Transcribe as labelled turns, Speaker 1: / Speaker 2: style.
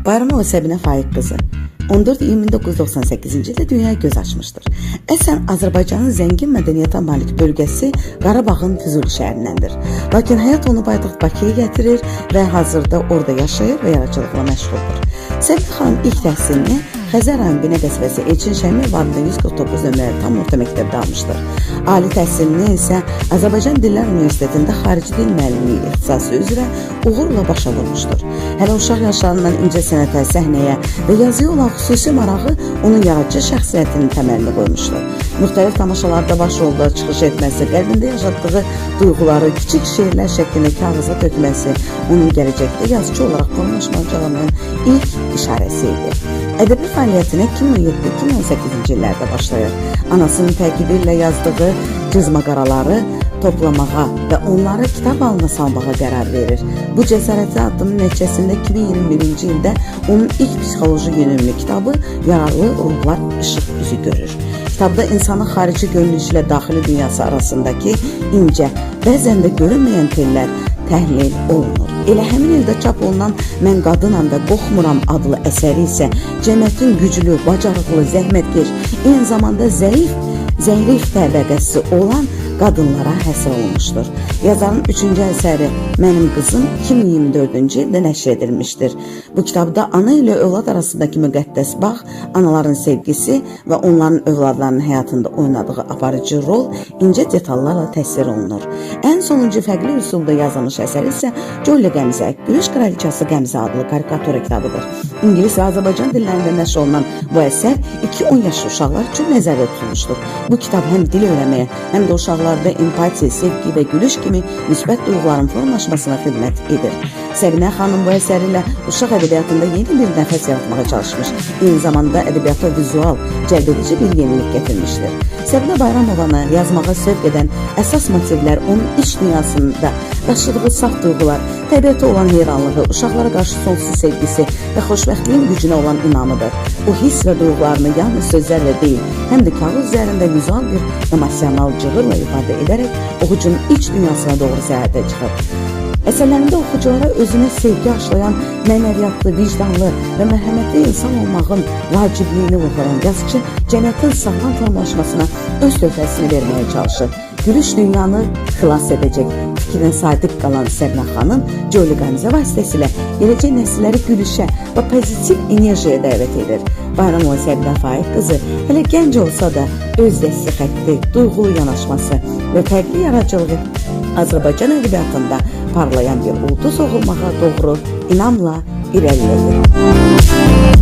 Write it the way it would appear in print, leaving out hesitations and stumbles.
Speaker 1: Bayramova Səbinə Faiq qızı 14 iyun 1998-ci ildə dünyaya göz açmışdır. Əsən Azərbaycanın zəngin mədəniyyətə malik bölgəsi Qarabağın Füzuli şəhərindəndir. Lakin həyat onu paytaxt Bakıya gətirir və hazırda orada yaşayır və yaradıcılıqla məşğuldur. Səbinə xanım ilk təhsilini Xəzər rayon Binə qəsəbəsi Elçin Şəmil adında 149 nömrəli tam orta məktəbdə almışdır. Ali təhsilini isə Azərbaycan Dillər Universitetində xarici dil müəllimliyi ixtisası üzrə uğurla başa vurmuşdur. Hələ uşaq yaşlarından incəsənətə, səhnəyə və yazıya olan xüsusi marağı onun yaradıcı şəxsiyyətinin təməlini qoymuşdur. Müxtəlif tamaşalarda baş rolda çıxış etməsi, qəlbində yaşatdığı duyğuları kiçik şeirlər şəklində kağıza tökməsi onun gələcəkdə yazıcı olaraq formalaşacağının ilk işarəsi idi. Ədəbi fəaliyyətinə 2007-2018-ci illərdə başlayır. Anasının təkibi ilə yazdığı cızmaqaraları toplamağa və onları kitab halına salmağa qərar verir. Bu cəsarətli addımın nəticəsində 2021-ci ildə onun ilk psixoloji yönümlü kitabı Yararlı Ruhlar İşıq üzü görür. Kitabda insanın xarici görünüş ilə daxili dünyası arasındakı incə, bəzən də görünməyən tellər təhlil olunur. Elə həmin ildə çap olunan Mən qadınam və qorxmuram adlı əsəri isə cəmiyyətin güclü, bacarıqlı, zəhmətkeş, eyni zamanda zəif təbəqəsi olan qadınlara həsr olunmuşdur. Yazarın 3-cü əsəri Mənim qızım 2024-cü ildə nəşr edilmişdir. Bu kitabda ana ilə övlad arasındakı müqəddəs bağ, anaların sevgisi və onların övladlarının həyatında oynadığı aparıcı rol incə detallarla təsvir olunur. Ən sonuncu fərqli üsulda yazılmış əsər isə Jolly Qəmzə, Gülüş Kraliçası Qəmzə adlı karikatura kitabıdır. İngilis və Azərbaycan dillərində nəşr olunan bu əsər 2-10 yaşlı uşaqlar üçün nəzərdə tutulmuşdur. Bu kitab həm dil öyrənməyə, həm də uşaqlarda empatiya, sevgi və gülüş kimi müsbət duyğuların formalaşmasına xidmət edir. Səbinə xanım bu əsəri ilə uşaq ədəbiyyatında yeni bir nəfəs yaratmağa çalışmış. Eyni zamanda ədəbiyyata vizual, cəlbedici bir yenilik gətirmişdir. Səbinə Bayramovanı yazmağa sövq edən əsas motivlər onun iç dünyasında daşıdığı saf duyğular, təbiətə olan heyranlığı, uşaqlara qarşı sonsuz sevgisi və xoşbəxtliyin gücünə olan inamıdır. O hiss və duyğularını yalnız sözlərlə deyil, həm də kağız üzərində vizual bir emosional cığırla ifadə edərək oxucunun iç dünyasına doğru səyahətə çıxır. Əsərlərində oxuculara özünə sevgi aşlayan, mənəviyyatlı, vicdanlı və mərhəmətli insan olmağın vacibliyini vurğulayan yazıcı cəmiyyətin sağlam formalaşmasına öz töhfəsini verməyə çalışır. Gülüş dünyanı xilas edəcək fikrinə sadiq qalan Səbinə xanım Jolly Qəmzə vasitəsilə gələcək nəsilləri gülüşə və pozitiv enerjiyə dəvət edir. Bayramova Səbinə Faiq qızı hələ gənc olsa da öz dəsti xətti, duyğulu yanaşması və fərqli yaradıcılığı Azərbaycan ədəbiyyatında parlayan bir ulduz olmağa doğru inamla irəliləyir.